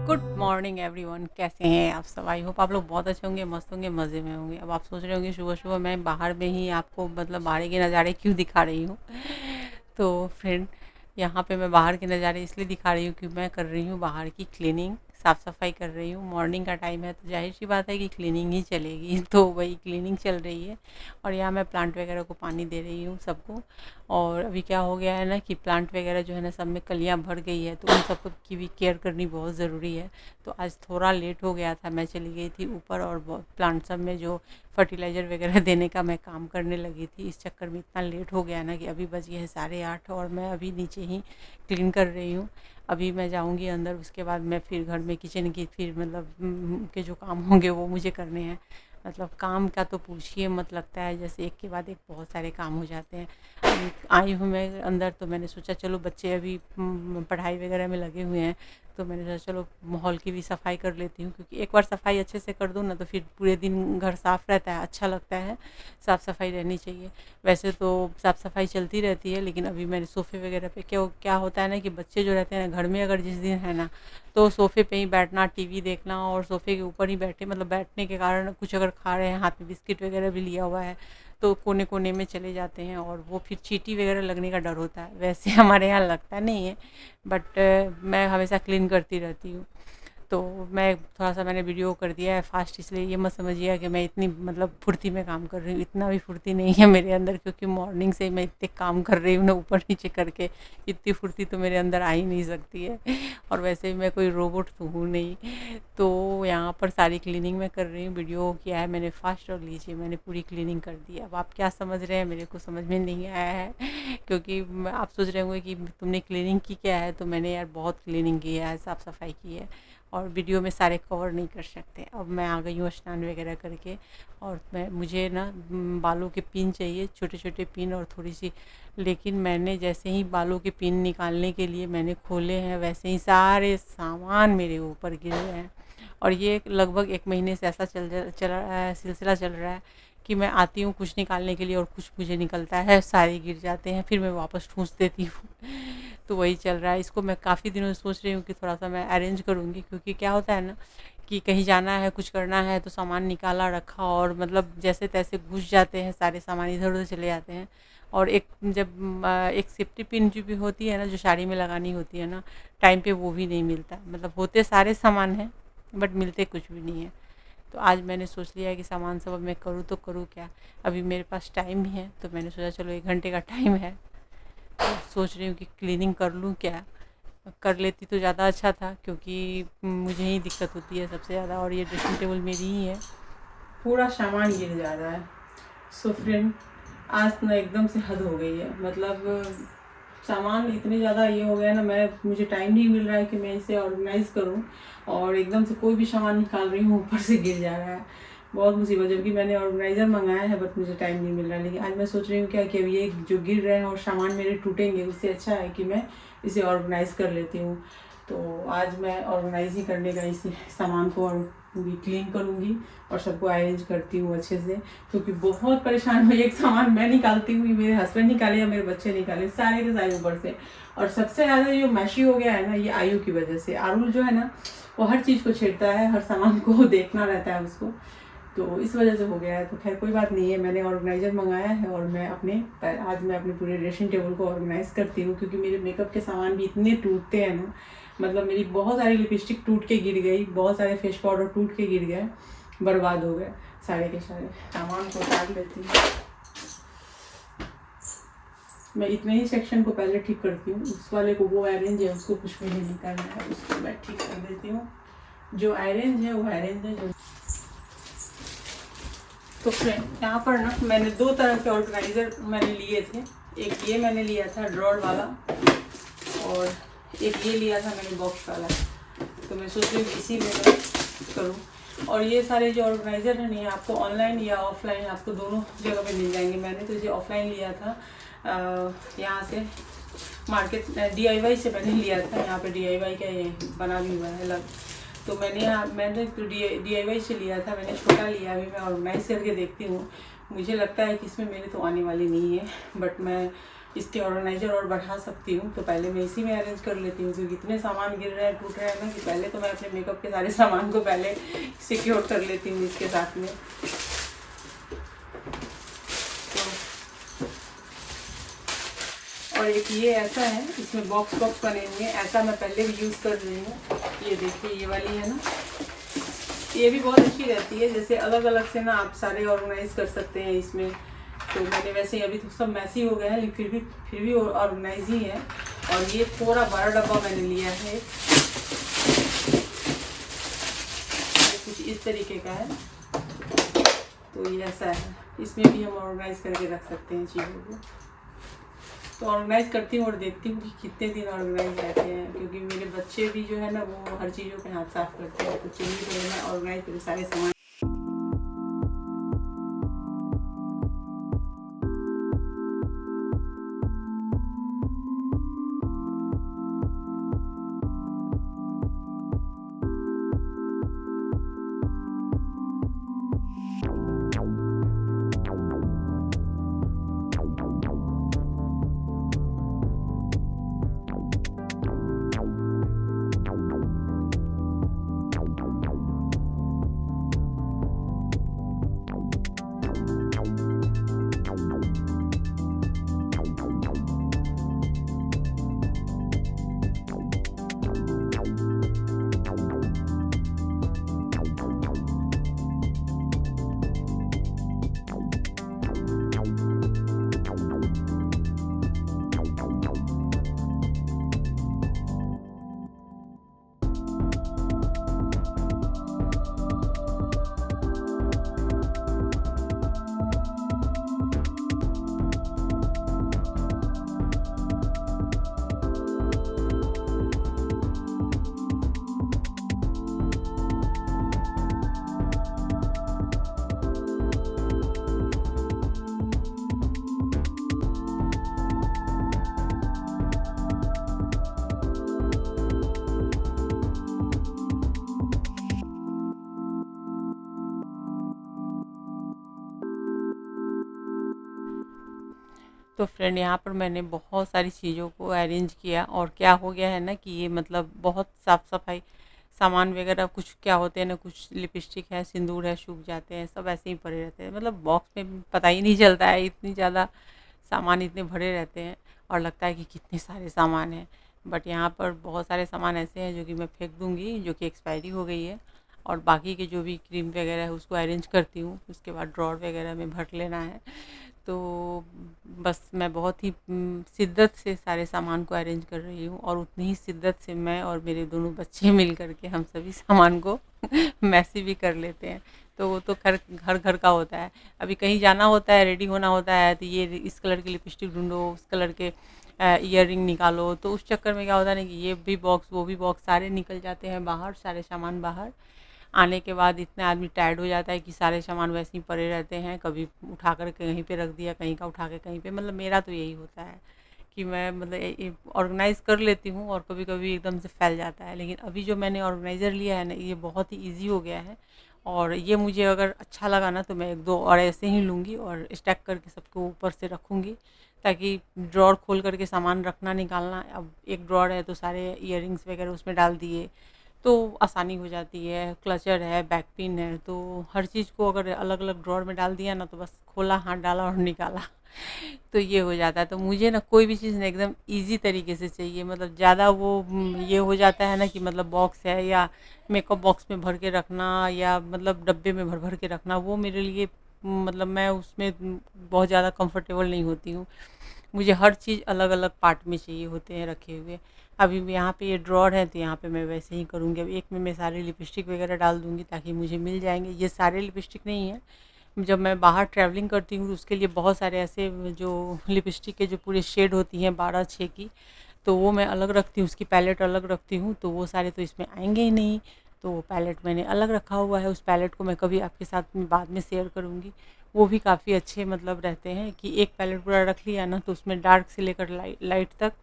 Good morning everyone, कैसे हैं आप सब। आई होप आप लोग बहुत अच्छे होंगे, मस्त होंगे, मज़े में होंगे। अब आप सोच रहे होंगे सुबह सुबह मैं बाहर में ही आपको मतलब बाहर के नज़ारे क्यों दिखा रही हूँ। तो फ्रेंड, यहाँ पे मैं बाहर के नज़ारे इसलिए दिखा रही हूँ कि मैं कर रही हूँ बाहर की क्लीनिंग, साफ़ सफाई कर रही हूँ। मॉर्निंग का टाइम है तो जाहिर सी बात है कि क्लीनिंग ही चलेगी। तो वही क्लीनिंग चल रही है और यहाँ मैं प्लांट वगैरह को पानी दे रही हूँ सबको। और अभी क्या हो गया है ना कि प्लांट वगैरह जो है ना सब में कलियाँ भर गई है, तो उन सब की भी केयर करनी बहुत ज़रूरी है। तो आज थोड़ा लेट हो गया था, मैं चली गई थी ऊपर और प्लांट सब में जो फर्टिलाइज़र वगैरह देने का मैं काम करने लगी थी। इस चक्कर में इतना लेट हो गया ना कि अभी बज गए हैं 8:30 और मैं अभी नीचे ही क्लीन कर रही हूँ। अभी मैं जाऊँगी अंदर, उसके बाद मैं फिर घर में किचन की फिर मतलब के जो काम होंगे वो मुझे करने हैं। मतलब काम का तो पूछिए मत, लगता है जैसे एक के बाद एक बहुत सारे काम हो जाते हैं। अभी आई हूँ मैं अंदर तो मैंने सोचा चलो बच्चे अभी पढ़ाई वगैरह में लगे हुए हैं, तो मैंने सोचा चलो माहौल की भी सफाई कर लेती हूँ, क्योंकि एक बार सफाई अच्छे से कर दूँ ना तो फिर पूरे दिन घर साफ़ रहता है, अच्छा लगता है। साफ़ सफाई रहनी चाहिए। वैसे तो साफ़ सफाई चलती रहती है, लेकिन अभी मैंने सोफ़े वगैरह पे क्या क्या होता है ना कि बच्चे जो रहते हैं ना घर में, अगर जिस दिन है ना तो सोफ़े पे ही बैठना, टीवी देखना और सोफ़े के ऊपर ही बैठे, मतलब बैठने के कारण कुछ अगर खा रहे हैं, हाथ में बिस्किट वगैरह भी लिया हुआ है तो कोने कोने में चले जाते हैं और वो फिर चींटी वगैरह लगने का डर होता है। वैसे हमारे यहाँ लगता नहीं है, बट मैं हमेशा क्लीन करती रहती हूँ। तो मैं थोड़ा-सा मैंने वीडियो कर दिया है फ़ास्ट, इसलिए ये मत समझिएगा कि मैं इतनी मतलब फुर्ती में काम कर रही हूँ। इतना भी फुर्ती नहीं है मेरे अंदर, क्योंकि मॉर्निंग से मैं इतने काम कर रही हूँ ना ऊपर-नीचे करके, इतनी फुर्ती तो मेरे अंदर आ ही नहीं सकती है। और वैसे भी मैं कोई रोबोट तो हूँ नहीं। तो यहाँ पर सारी क्लीनिंग मैं कर रही हूँ, वीडियो किया है मैंने फ़ास्ट और लीजिए मैंने पूरी क्लीनिंग कर दी है। अब आप क्या समझ रहे हैं मेरे को समझ में नहीं आया है। क्योंकि आप सोच रहे होंगे कि तुमने क्लीनिंग की क्या है, तो मैंने यार बहुत क्लीनिंग की है, साफ़-सफ़ाई की है और वीडियो में सारे कवर नहीं कर सकते। अब मैं आ गई हूँ स्नान वगैरह करके और मुझे ना बालों के पिन चाहिए, छोटे-छोटे पिन और थोड़ी-सी, लेकिन मैंने जैसे ही बालों के पिन निकालने के लिए मैंने खोले हैं, वैसे ही सारे सामान मेरे ऊपर गिर गए हैं। और ये लगभग 1 महीने से ऐसा चल रहा है, सिलसिला चल रहा है कि मैं आती हूँ कुछ निकालने के लिए और कुछ मुझे निकलता है, सारे गिर जाते हैं, फिर मैं वापस ठूँस देती हूँ। तो वही चल रहा है। इसको मैं काफ़ी दिनों से सोच रही हूँ कि थोड़ा-सा मैं अरेंज करूँगी, क्योंकि क्या होता है ना कि कहीं जाना है, कुछ करना है तो सामान निकाला रखा और मतलब जैसे-तैसे घुस जाते हैं, सारे सामान इधर-उधर चले जाते हैं। और एक जब एक सेफ्टी पिन जो भी होती है ना, जो साड़ी में लगानी होती है ना, टाइम पे वो भी नहीं मिलता। मतलब होते सारे सामान हैं बट मिलते कुछ भी नहीं है। तो आज मैंने सोच लिया है कि सामान सब अब मैं करूँ तो करूँ क्या? अभी मेरे पास टाइम ही है, तो मैंने सोचा चलो 1 घंटे का टाइम है, तो सोच रही हूँ कि क्लीनिंग कर लूँ क्या? कर लेती तो ज़्यादा अच्छा था, क्योंकि मुझे ही दिक्कत होती है सबसे ज़्यादा और ये ड्रेसिंग टेबल मेरी ही है। पूरा सामान गिर जा रहा है। सो फ्रेंड, आज ना एकदम से हद हो गई है। मतलब सामान इतने ज़्यादा ये हो गया ना, मुझे टाइम नहीं मिल रहा है कि मैं इसे ऑर्गेनाइज़ करूँ और एकदम से कोई भी सामान निकाल रही हूँ ऊपर से गिर जा रहा है। बहुत मुसीबत, जबकि मैंने ऑर्गेनाइज़र मंगाया है बट मुझे टाइम नहीं मिल रहा है। लेकिन आज मैं सोच रही हूँ क्या कि अब ये जो गिर रहे हैं और सामान मेरे टूटेंगे, उससे अच्छा है कि मैं इसे ऑर्गेनाइज़ कर लेती हूँ। तो आज मैं ऑर्गेनाइज़ ही करने का इस सामान को और पूरी क्लीन करूँगी और सबको अरेंज करती हूँ अच्छे से, क्योंकि बहुत परेशान हुई। एक सामान मैं निकालती हूँ, मेरे हस्बैंड निकाले या मेरे बच्चे निकाले, सारे के सारे ऊपर से। और सबसे ज़्यादा जो मैशी हो गया है ना, ये आयु की वजह से। आरुल जो है ना वो हर चीज़ को छेड़ता है, हर सामान को देखना रहता है उसको, तो इस वजह से हो गया है। तो खैर कोई बात नहीं है, मैंने ऑर्गेनाइज़र मंगाया है और मैं आज मैं अपने पूरे ड्रेसिंग टेबल को ऑर्गेनाइज़ करती हूँ, क्योंकि मेरे मेकअप के सामान भी इतने टूटते हैं ना। मतलब मेरी बहुत सारी लिपस्टिक टूट के गिर गई, बहुत सारे फेस पाउडर टूट के गिर गए, बर्बाद हो गए सारे के सारे। सामान को उतार लेती हूँ मैं, इतने ही सेक्शन को पहले ठीक करती हूँ। उस वाले को वो अरेंज है, उसको कुछ भी नहीं करना है, उसको मैं ठीक कर देती हूँ। जो अरेंज है वो अरेंज है। जो तो फ्रेंड, यहाँ पर ना मैंने 2 तरह के ऑर्गेनाइज़र मैंने लिए थे। एक ये मैंने लिया था ड्रॉर वाला और एक ये लिया था मैंने बॉक्स वाला। तो मैं सोच रही हूँ इसी में मैं करूँ। और ये सारे जो ऑर्गेनाइज़र हैं, ये आपको ऑनलाइन या ऑफलाइन, आपको दोनों जगह पे मिल जाएंगे। मैंने तो इसे ऑफलाइन लिया था, यहाँ से मार्केट DIY से मैंने लिया था। यहाँ पे DIY का ये बना भी हुआ है अलग। तो मैंने तो DIY से लिया था, मैंने छोटा लिया। अभी मैं ऑर्गेनाइज़ करके देखती हूँ। मुझे लगता है कि इसमें मेरे तो आने वाली नहीं है, बट मैं इसके ऑर्गेनाइजर और बढ़ा सकती हूँ, तो पहले मैं इसी में अरेंज कर लेती हूँ, क्योंकि इतने सामान गिर रहे हैं टूट रहे हैं ना कि पहले तो मैं अपने मेकअप के सारे सामान को पहले सिक्योर कर लेती हूँ इसके साथ में। और एक ये ऐसा है, इसमें बॉक्स बने हुए हैं, ऐसा मैं पहले भी यूज़ कर रही हूँ। ये देखिए ये वाली है ना, ये भी बहुत अच्छी रहती है। जैसे अलग अलग से ना आप सारे ऑर्गेनाइज कर सकते हैं इसमें। तो मैंने वैसे ही अभी तो सब मैसी हो गया है, लेकिन फिर भी ऑर्गेनाइज ही है। और ये थोड़ा बड़ा डब्बा मैंने लिया है, कुछ इस तरीके का है। तो ये ऐसा है, इसमें भी हम ऑर्गेनाइज करके रख सकते हैं चीज़ों को। तो ऑर्गेनाइज करती हूँ और देखती हूँ कि कितने दिन ऑर्गेनाइज रहते हैं, क्योंकि मेरे बच्चे भी जो है ना वो हर चीज़ों पे हाथ साफ करते हैं। तो चलिए तो मैं ऑर्गेनाइज करूँ सारे सामान। तो फ्रेंड यहाँ पर मैंने बहुत सारी चीज़ों को अरेंज किया, और क्या हो गया है ना कि ये मतलब बहुत साफ़ सफाई सामान वगैरह, कुछ क्या होते हैं ना, कुछ लिपस्टिक है, सिंदूर है, सूख जाते हैं, सब ऐसे ही पड़े रहते हैं। मतलब बॉक्स में पता ही नहीं चलता है, इतनी ज़्यादा सामान इतने भरे रहते हैं और लगता है कि कितने सारे सामान हैं। बट यहाँ पर बहुत सारे सामान ऐसे हैं जो कि मैं फेंक दूँगी, जो कि एक्सपायरी हो गई है। और बाकी के जो भी क्रीम वगैरह है उसको अरेंज करती हूँ, उसके बाद ड्रॉर वगैरह में भर लेना है। तो बस मैं बहुत ही शिद्दत से सारे सामान को अरेंज कर रही हूँ, और उतनी ही शिद्दत से मैं और मेरे दोनों बच्चे मिल कर के हम सभी सामान को मैसी भी कर लेते हैं। तो वो तो घर घर घर का होता है। अभी कहीं जाना होता है, रेडी होना होता है, तो ये इस कलर की लिपस्टिक ढूंढो, उस कलर के ईयररिंग निकालो, तो उस चक्कर में क्या होता है ना कि ये भी बॉक्स वो भी बॉक्स सारे निकल जाते हैं बाहर, सारे सामान बाहर। आने के बाद इतना आदमी टायर्ड हो जाता है कि सारे सामान वैसे ही पड़े रहते हैं, कभी उठा कर कहीं पे रख दिया, कहीं का उठा के कहीं पे। मतलब मेरा तो यही होता है कि मैं मतलब ऑर्गेनाइज़ कर लेती हूँ, और कभी कभी एकदम से फैल जाता है। लेकिन अभी जो मैंने ऑर्गेनाइज़र लिया है ना, ये बहुत ही ईजी हो गया है। और ये मुझे अगर अच्छा लगा ना, तो मैं एक दो और ऐसे ही लूँगी और स्टैक करके सबको ऊपर से रखूँगी, ताकि ड्रॉर खोल करके सामान रखना निकालना। अब एक ड्रॉर है तो सारे ईयररिंग्स वगैरह उसमें डाल दिए, तो आसानी हो जाती है। क्लचर है, बैक पिन है, तो हर चीज़ को अगर अलग अलग ड्रॉर में डाल दिया ना, तो बस खोला, हाथ डाला और निकाला। तो ये हो जाता है। तो मुझे ना कोई भी चीज़ ना एकदम इजी तरीके से चाहिए। मतलब ज़्यादा वो ये हो जाता है ना कि मतलब बॉक्स है या मेकअप बॉक्स में भर के रखना, या मतलब डब्बे में भर भर के रखना, वो मेरे लिए मतलब मैं उसमें बहुत ज़्यादा कंफर्टेबल नहीं होती हूँ। मुझे हर चीज़ अलग अलग पार्ट में चाहिए होते हैं रखे हुए। अभी भी यहाँ पे ये ड्रॉर है, तो यहाँ पे मैं वैसे ही करूँगी। अब एक में मैं सारे लिपस्टिक वगैरह डाल दूँगी ताकि मुझे मिल जाएंगे। ये सारे लिपस्टिक नहीं है, जब मैं बाहर ट्रैवलिंग करती हूँ तो उसके लिए बहुत सारे ऐसे जो लिपस्टिक के जो पूरे शेड होती हैं 12-6 की, तो वो मैं अलग रखती हूँ, उसकी पैलेट अलग रखती हूँ। तो वो सारे तो इसमें आएंगे ही नहीं, तो वो पैलेट मैंने अलग रखा हुआ है। उस पैलेट को मैं कभी आपके साथ में बाद में शेयर करूँगी। वो भी काफ़ी अच्छे मतलब रहते हैं कि एक पैलेट पूरा रख लिया ना, तो उसमें डार्क से लेकर लाइट तक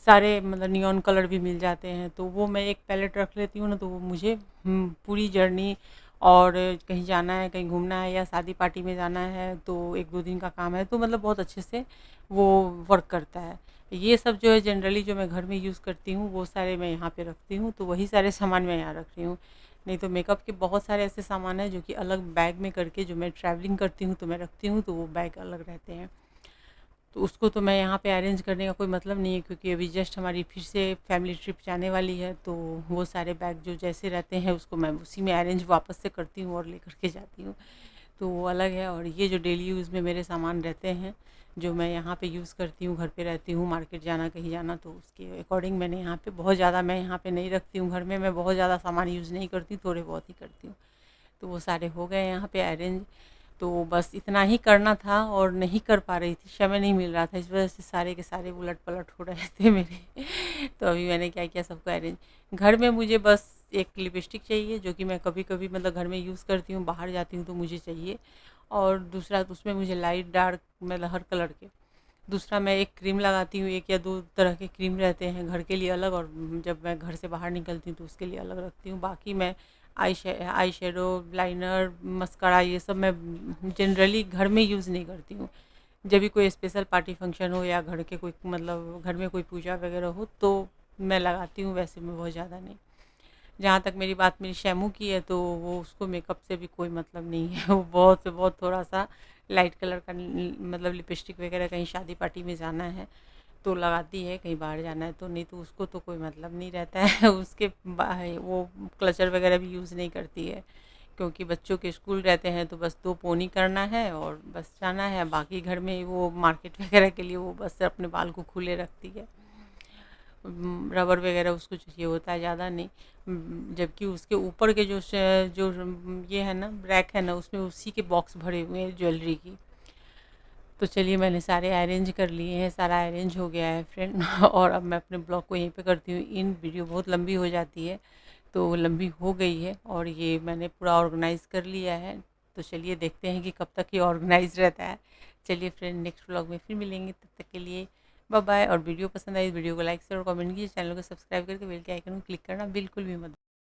सारे मतलब नियॉन कलर भी मिल जाते हैं। तो वो मैं एक पैलेट रख लेती हूँ ना, तो वो मुझे पूरी जर्नी और कहीं जाना है, कहीं घूमना है या शादी पार्टी में जाना है तो 1-2 दिन का काम है, तो मतलब बहुत अच्छे से वो वर्क करता है। ये सब जो है जनरली जो मैं घर में यूज़ करती हूँ वो सारे मैं यहाँ पे रखती हूँ, तो वही सारे सामान मैं यहाँ रख रही हूँ। नहीं तो मेकअप के बहुत सारे ऐसे सामान हैं जो कि अलग बैग में करके जो मैं ट्रैवलिंग करती हूँ तो मैं रखती हूँ, तो वो बैग अलग रहते हैं। तो उसको तो मैं यहाँ पे अरेंज करने का कोई मतलब नहीं है, क्योंकि अभी जस्ट हमारी फिर से फैमिली ट्रिप जाने वाली है, तो वो सारे बैग जो जैसे रहते हैं उसको मैं उसी में अरेंज वापस से करती हूँ और लेकर के जाती हूँ। तो वो अलग है। और ये जो डेली यूज़ में मेरे सामान रहते हैं जो मैं यहाँ पे यूज़ करती हूँ, घर पे रहती हूँ, मार्केट जाना कहीं जाना, तो उसके अकॉर्डिंग मैंने यहाँ पे बहुत ज़्यादा मैं यहाँ पे नहीं रखती हूँ। घर में मैं बहुत ज़्यादा सामान यूज़ नहीं करती, थोड़े बहुत ही करती हूँ। तो वो सारे हो गए यहाँ पे अरेंज। तो बस इतना ही करना था और नहीं कर पा रही थी, समय नहीं मिल रहा था, इस वजह से सारे के सारे उलट-पलट हो रहे थे मेरे। तो अभी मैंने क्या किया, सबको अरेंज। घर में मुझे बस एक लिपस्टिक चाहिए जो कि मैं कभी-कभी मतलब घर में यूज़ करती हूँ, बाहर जाती हूँ तो मुझे चाहिए। और दूसरा तो उसमें मुझे लाइट डार्क मतलब हर कलर के। दूसरा मैं एक क्रीम लगाती हूँ, 1 या 2 तरह के क्रीम रहते हैं घर के लिए अलग, और जब मैं घर से बाहर निकलती हूँ तो उसके लिए अलग रखती हूँ। बाकी मैं आई शेडो, लाइनर, मस्कारा ये सब मैं जनरली घर में यूज़ नहीं करती हूँ। जब भी कोई स्पेशल पार्टी फंक्शन हो या घर के कोई मतलब घर में कोई पूजा वगैरह हो तो मैं लगाती हूँ, वैसे में बहुत ज़्यादा नहीं। जहाँ तक मेरी बात मेरी शैम्पू की है तो वो उसको मेकअप से भी कोई मतलब नहीं है। वो बहुत से बहुत थोड़ा-सा लाइट कलर का मतलब लिपस्टिक वगैरह कहीं शादी पार्टी में जाना है तो लगाती है, कहीं बाहर जाना है तो, नहीं तो उसको तो कोई मतलब नहीं रहता है। उसके वो क्लचर वगैरह भी यूज़ नहीं करती है, क्योंकि बच्चों के स्कूल रहते हैं तो बस 2 पोनी करना है और बस जाना है। बाकी घर में वो मार्केट वगैरह के लिए वो बस अपने बाल को खुले रखती है। रबर वगैरह उसको चाहिए होता है, ज़्यादा नहीं। जबकि उसके ऊपर के जो ये है ना रैक है ना, उसमें उसी के बॉक्स भरे हुए हैं ज्वेलरी की। तो चलिए मैंने सारे अरेंज कर लिए हैं, सारा अरेंज हो गया है फ्रेंड। और अब मैं अपने ब्लॉग को यहीं पे करती हूँ। इन वीडियो बहुत लंबी हो जाती है, तो लंबी हो गई है और ये मैंने पूरा ऑर्गेनाइज़ कर लिया है। तो चलिए देखते हैं कि कब तक ये ऑर्गेनाइज़ रहता है। चलिए फ्रेंड, नेक्स्ट व्लॉग में फिर मिलेंगे, तब तक के लिए बाय बाय। और वीडियो पसंद आई वीडियो को लाइक शेयर और कमेंट कीजिए, चैनल को सब्सक्राइब करके बेल के आइकन को क्लिक करना बिल्कुल भी मत